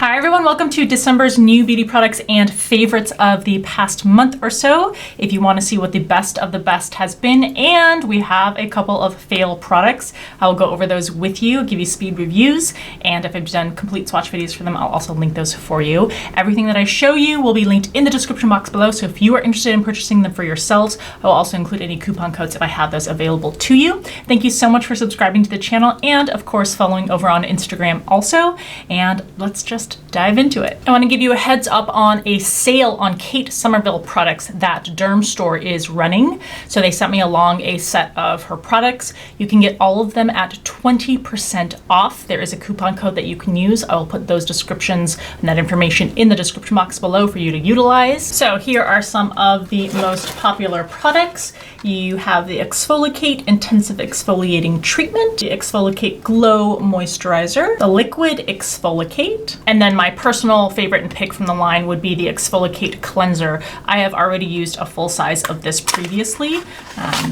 Hi everyone, welcome to December's new beauty products and favorites of the past month or so. If you want to see what the best of the best has been, and we have a couple of fail products, I will go over those with you, give you speed reviews, and if I've done complete swatch videos for them, I'll also link those for you. Everything that I show you will be linked in the description box below, so if you are interested in purchasing them for yourselves, I will also include any coupon codes if I have those available to you. Thank you so much for subscribing to the channel and of course following over on Instagram also, and let's just dive into it. I want to give you a heads up on a sale on Kate Somerville products that Derm Store is running. So they sent me along a set of her products. You can get all of them at 20% off. There is a coupon code that you can use. I will put those descriptions and that information in the description box below for you to utilize. So here are some of the most popular products. You have the Exfoliate Intensive Exfoliating Treatment, the Exfoliate Glow Moisturizer, the Liquid Exfoliate, and then my personal favorite and pick from the line would be the Exfoliate Cleanser. I have already used a full size of this previously.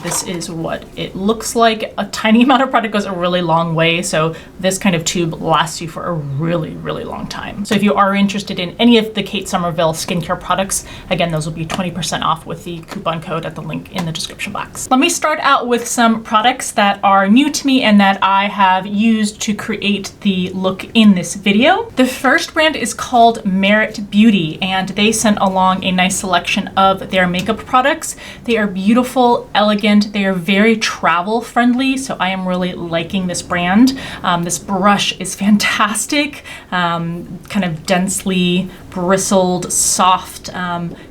This is what it looks like. A tiny amount of product goes a really long way, so this kind of tube lasts you for a really, really long time. So if you are interested in any of the Kate Somerville skincare products, again, those will be 20% off with the coupon code at the link in the description box. Let me start out with some products that are new to me and that I have used to create the look in this video. The first brand is called Merit Beauty, and they sent along a nice selection of their makeup products. They are beautiful, elegant, they are very travel friendly, so I am really liking this brand. This brush is fantastic, kind of densely bristled, soft,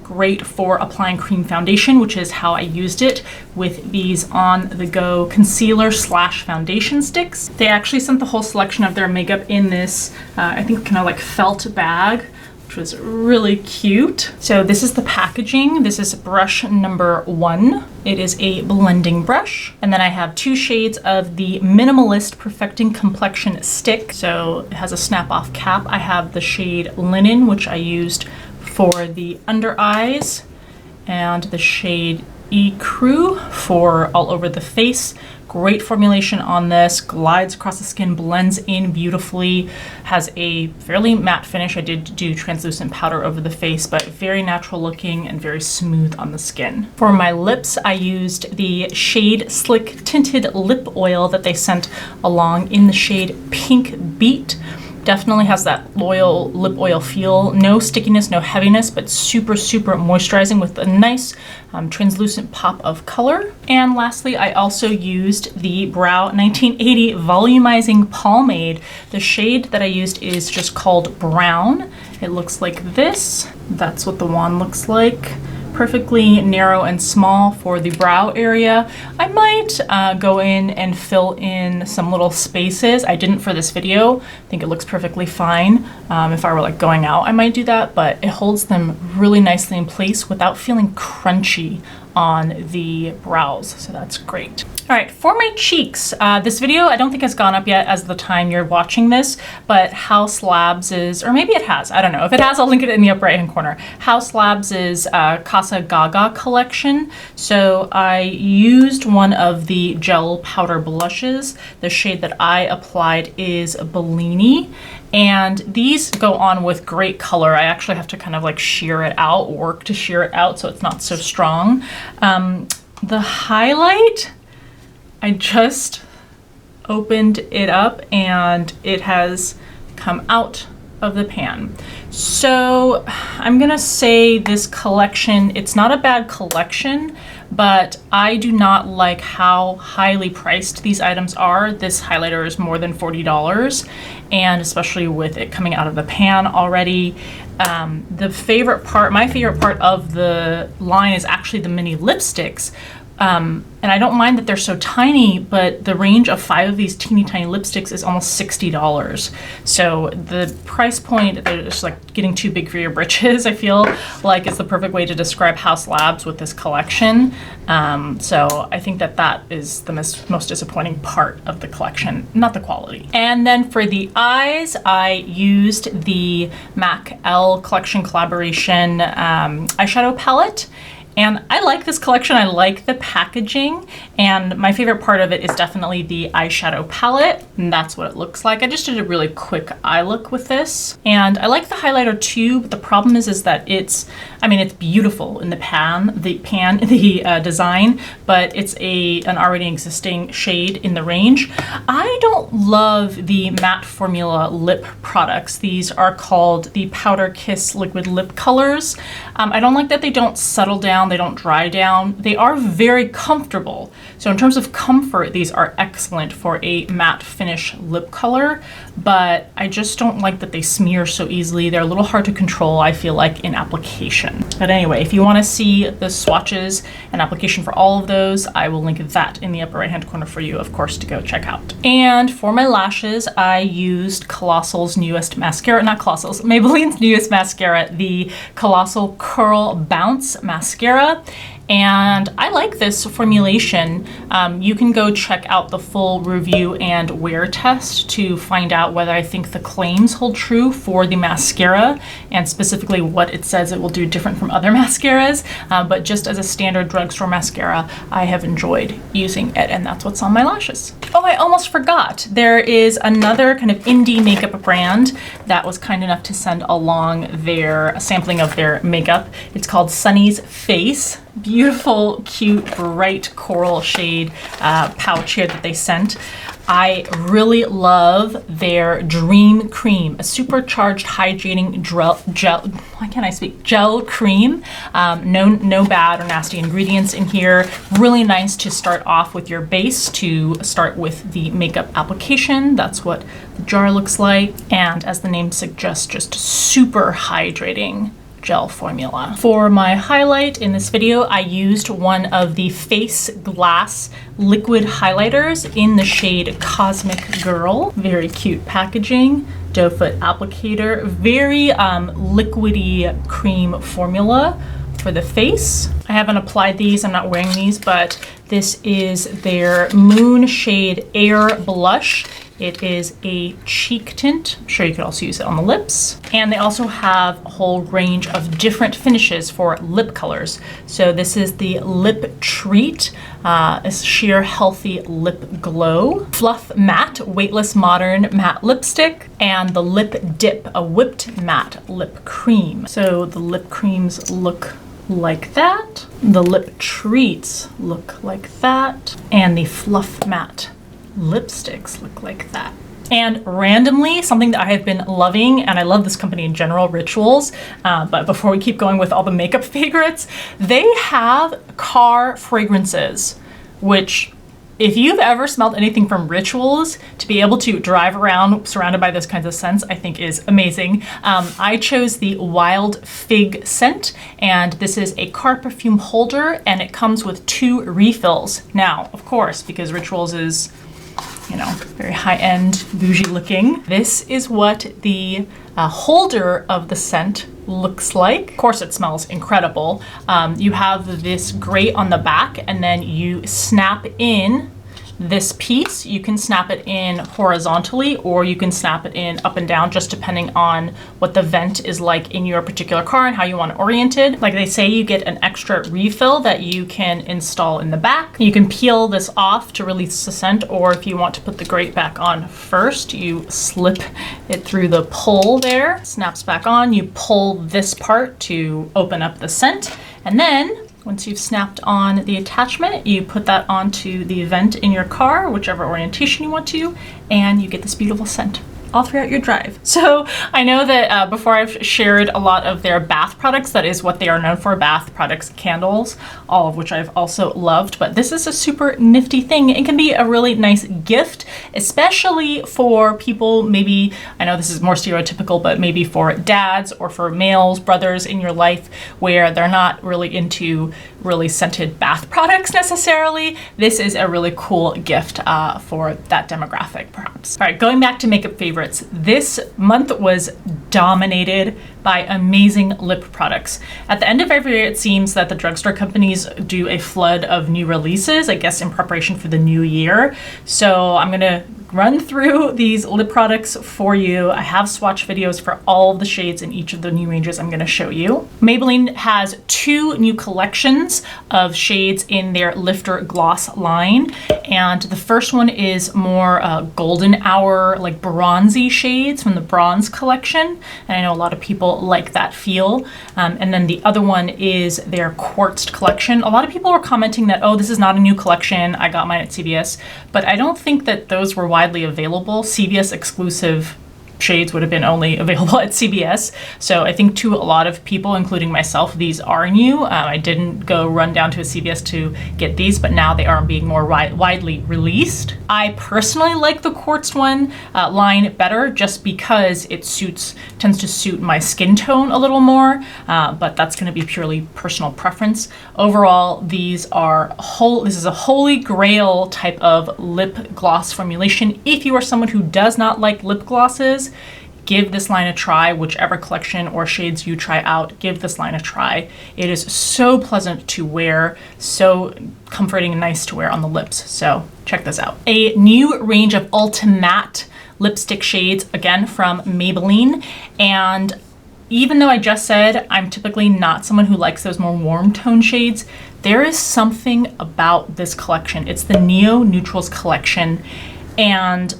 great for applying cream foundation, which is how I used it with these on-the-go concealer slash foundation sticks. They actually sent the whole selection of their makeup in this, I think kind of like felt bag, which was really cute. So this is the packaging. This is brush number 1. It is a blending brush. And then I have 2 shades of the Minimalist Perfecting Complexion Stick. So it has a snap-off cap. I have the shade Linen, which I used for the under eyes, and the shade Ecru for all over the face. Great formulation on this, glides across the skin, blends in beautifully, has a fairly matte finish. I did do translucent powder over the face, but very natural looking and very smooth on the skin. For my lips, I used the shade Slick Tinted Lip Oil that they sent along in the shade Pink Beat. Definitely has that loyal lip oil feel. No stickiness, no heaviness, but super, super moisturizing with a nice translucent pop of color. And lastly, I also used the Brow 1980 Volumizing Pomade. The shade that I used is just called Brown. It looks like this. That's what the wand looks like. Perfectly narrow and small for the brow area. I might go in and fill in some little spaces. I didn't for this video. I think it looks perfectly fine. If I were like going out, I might do that, but it holds them really nicely in place without feeling crunchy on the brows, so that's great. All right, for my cheeks, this video I don't think has gone up yet as the time you're watching this, but House Labs is, or maybe it has, I don't know. If it has, I'll link it in the upper right hand corner. House Labs is Casa Gaga collection. So I used one of the gel powder blushes. The shade that I applied is Bellini, and these go on with great color. I actually have to kind of like shear it out, work to shear it out so it's not so strong. The highlight, I just opened it up and it has come out of the pan. So I'm gonna say this collection, it's not a bad collection, but I do not like how highly priced these items are. This highlighter is more than $40, and especially with it coming out of the pan already. My favorite part of the line is actually the mini lipsticks. And I don't mind that they're so tiny, but the range of 5 of these teeny tiny lipsticks is almost $60. So the price point, they're just like getting too big for your britches, I feel like is the perfect way to describe House Labs with this collection. So I think that that is the most disappointing part of the collection, not the quality. And then for the eyes, I used the MAC L collection collaboration eyeshadow palette. And I like this collection. I like the packaging, and my favorite part of it is definitely the eyeshadow palette, and that's what it looks like. I just did a really quick eye look with this, and I like the highlighter too, but the problem is that it's beautiful in the design, but it's an already existing shade in the range. I don't love the matte formula lip products. These are called the Powder Kiss liquid lip colors. I don't like that they don't settle down, they don't dry down. They are very comfortable. So in terms of comfort, these are excellent for a matte finish lip color, but I just don't like that they smear so easily. They're a little hard to control, I feel like, in application. But anyway, if you want to see the swatches and application for all of those, I will link that in the upper right hand corner for you, of course, to go check out. And for my lashes, I used Maybelline's newest mascara, the Colossal Curl Bounce Mascara. And I like this formulation. You can go check out the full review and wear test to find out whether I think the claims hold true for the mascara and specifically what it says it will do different from other mascaras. But just as a standard drugstore mascara, I have enjoyed using it, and that's what's on my lashes. Oh, I almost forgot. There is another kind of indie makeup brand that was kind enough to send along a sampling of their makeup. It's called Sunny's Face. Beautiful, cute, bright coral shade pouch here that they sent. I really love their Dream Cream, a supercharged hydrating gel cream. No bad or nasty ingredients in here. Really nice to start off with your base, to start with the makeup application. That's what the jar looks like. And as the name suggests, just super hydrating gel formula. For my highlight in this video, I used one of the Face Glass liquid highlighters in the shade Cosmic Girl. Very cute packaging, doe foot applicator, very liquidy cream formula for the face. I haven't applied these, I'm not wearing these, but this is their Moon Shade Air Blush. It is a cheek tint. I'm sure you could also use it on the lips. And they also have a whole range of different finishes for lip colors. So this is the Lip Treat, a sheer healthy lip glow. Fluff Matte, weightless modern matte lipstick. And the Lip Dip, a whipped matte lip cream. So the lip creams look like that. The Lip Treats look like that. And the Fluff Matte lipsticks look like that. And randomly, something that I have been loving, and I love this company in general, Rituals, but before we keep going with all the makeup favorites, they have car fragrances, which if you've ever smelled anything from Rituals, to be able to drive around surrounded by those kinds of scents, I think is amazing. I chose the Wild Fig scent, and this is a car perfume holder, and it comes with 2 refills. Now, of course, because Rituals is, very high-end, bougie looking. This is what the holder of the scent looks like. Of course, it smells incredible. You have this grate on the back, and then you snap in this piece. You can snap it in horizontally, or you can snap it in up and down, just depending on what the vent is like in your particular car and how you want it oriented. Like they say, you get an extra refill that you can install in the back. You can peel this off to release the scent, or if you want to put the grate back on first, you slip it through the pull there, snaps back on, you pull this part to open up the scent, and then once you've snapped on the attachment, you put that onto the vent in your car, whichever orientation you want to, and you get this beautiful scent all throughout your drive. So I know that before I've shared a lot of their bath products, that is what they are known for, bath products, candles, all of which I've also loved, but this is a super nifty thing. It can be a really nice gift, especially for people, maybe, I know this is more stereotypical, but maybe for dads or for males, brothers in your life, where they're not really into really scented bath products necessarily. This is a really cool gift for that demographic, perhaps. All right, going back to makeup favorites. This month was dominated by amazing lip products. At the end of every year, it seems that the drugstore companies do a flood of new releases, I guess in preparation for the new year. So I'm gonna run through these lip products for you. I have swatch videos for all of the shades in each of the new ranges I'm going to show you. Maybelline has 2 new collections of shades in their Lifter Gloss line, and the first one is more golden hour, like bronzy shades from the Bronze collection, and I know a lot of people like that feel. And then the other one is their Quartzed collection. A lot of people were commenting that, oh, this is not a new collection, I got mine at CVS, but I don't think that those were widely available. CVS exclusive shades would have been only available at CVS. So I think to a lot of people, including myself, these are new. I didn't go run down to a CVS to get these, but now they are being more widely released. I personally like the Quartz one line better just because it tends to suit my skin tone a little more, but that's going to be purely personal preference. Overall, this is a holy grail type of lip gloss formulation. If you are someone who does not like lip glosses, give this line a try. Whichever collection or shades you try out, give this line a try. It is so pleasant to wear, so comforting and nice to wear on the lips. So check this out. A new range of ultra matte lipstick shades, again from Maybelline. And even though I just said I'm typically not someone who likes those more warm tone shades, there is something about this collection. It's the Neo Neutrals collection, and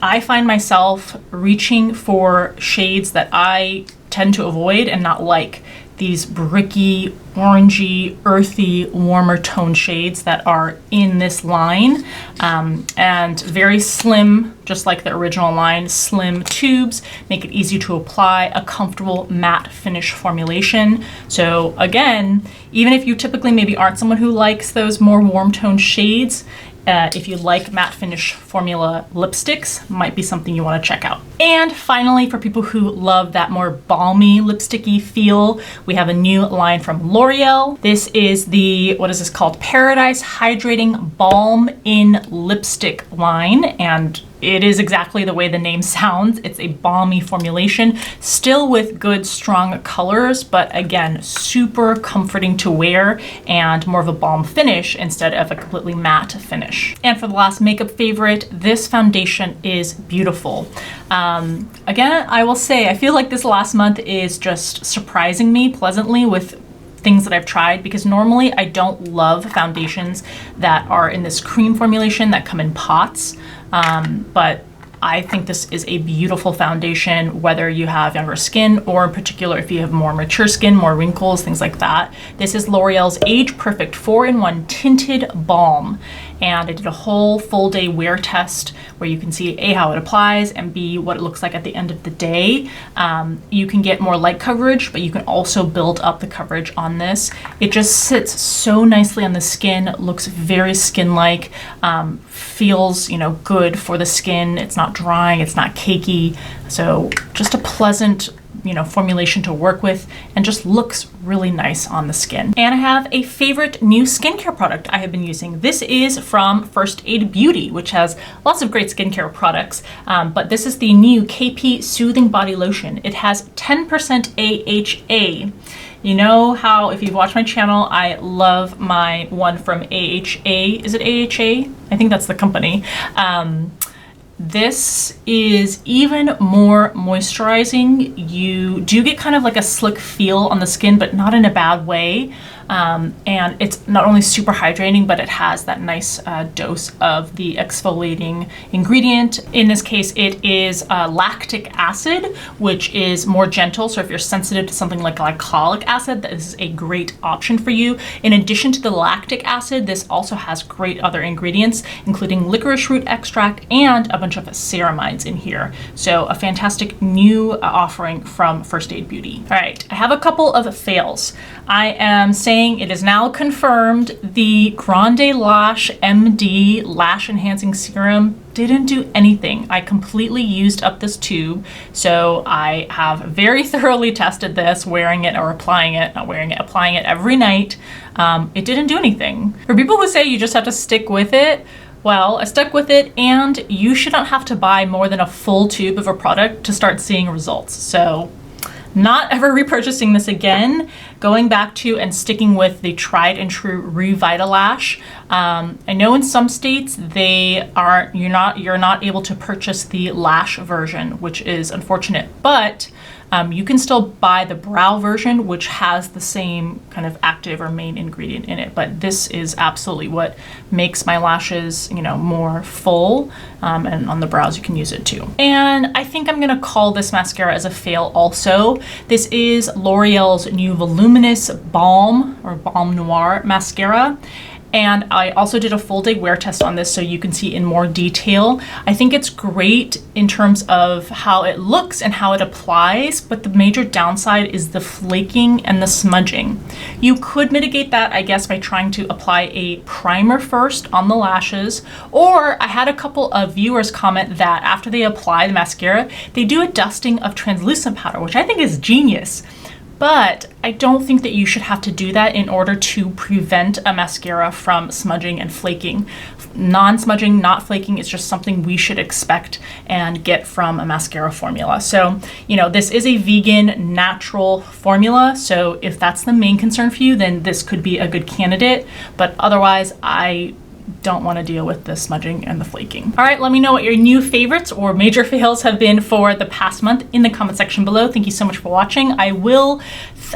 I find myself reaching for shades that I tend to avoid and not like. These bricky, orangey, earthy, warmer tone shades that are in this line, and very slim, just like the original line. Slim tubes make it easy to apply, a comfortable matte finish formulation. So again, even if you typically maybe aren't someone who likes those more warm tone shades, if you like matte finish formula lipsticks, might be something you want to check out. And finally, for people who love that more balmy lipsticky feel, we have a new line from L'Oreal. This is the, what is this called? Paradise Hydrating Balm in Lipstick line, and it is exactly the way the name sounds. It's a balmy formulation, still with good, strong colors, but again, super comforting to wear and more of a balm finish instead of a completely matte finish. And for the last makeup favorite, this foundation is beautiful. Again, I will say, I feel like this last month is just surprising me pleasantly with things that I've tried, because normally I don't love foundations that are in this cream formulation that come in pots. But I think this is a beautiful foundation, whether you have younger skin or in particular if you have more mature skin, more wrinkles, things like that. This is L'Oreal's Age Perfect 4-in-1 Tinted Balm. And I did a whole full day wear test where you can see A, how it applies, and B, what it looks like at the end of the day. You can get more light coverage, but you can also build up the coverage on this. It just sits so nicely on the skin, looks very skin-like, feels, good for the skin. It's not drying, it's not cakey. So just a pleasant, formulation to work with, and just looks really nice on the skin. And I have a favorite new skincare product I have been using. This is from First Aid Beauty, which has lots of great skincare products, but this is the new KP Soothing Body Lotion. It has 10% AHA. You know how, if you've watched my channel, I love my one from AHA. Is it AHA? I think that's the company. This is even more moisturizing. You do get kind of like a slick feel on the skin, but not in a bad way. And it's not only super hydrating, but it has that nice dose of the exfoliating ingredient. In this case, it is lactic acid, which is more gentle. So if you're sensitive to something like glycolic acid, this is a great option for you. In addition to the lactic acid, this also has great other ingredients, including licorice root extract and a bunch of ceramides in here. So a fantastic new offering from First Aid Beauty. All right, I have a couple of fails. I am saying it is now confirmed the Grande Lash MD Lash Enhancing Serum didn't do anything. I completely used up this tube. So I have very thoroughly tested this, wearing it or applying it, not wearing it, applying it every night. It didn't do anything. For people who say you just have to stick with it, well, I stuck with it, and you should not have to buy more than a full tube of a product to start seeing results. So not ever repurchasing this again. Going back to and sticking with the tried and true Revitalash. I know in some states you're not able to purchase the lash version, which is unfortunate, but you can still buy the brow version, which has the same kind of active or main ingredient in it. But this is absolutely what makes my lashes, more full. And on the brows, you can use it too. And I think I'm gonna call this mascara as a fail also. This is L'Oreal's new Voluminous Balm or Balm Noir mascara. And I also did a full day wear test on this so you can see in more detail. I think it's great in terms of how it looks and how it applies, but the major downside is the flaking and the smudging. You could mitigate that, I guess, by trying to apply a primer first on the lashes, or I had a couple of viewers comment that after they apply the mascara, they do a dusting of translucent powder, which I think is genius. But I don't think that you should have to do that in order to prevent a mascara from smudging and flaking. Non-smudging, not flaking is just something we should expect and get from a mascara formula. So, this is a vegan, natural formula. So if that's the main concern for you, then this could be a good candidate. But otherwise, I don't want to deal with the smudging and the flaking. All right, let me know what your new favorites or major fails have been for the past month in the comment section below. Thank you so much for watching. I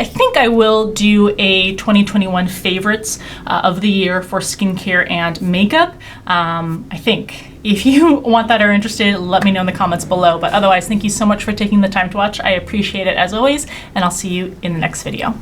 think I will do a 2021 favorites of the year for skincare and makeup. I think. If you want that or are interested, let me know in the comments below. But otherwise, thank you so much for taking the time to watch. I appreciate it as always, and I'll see you in the next video.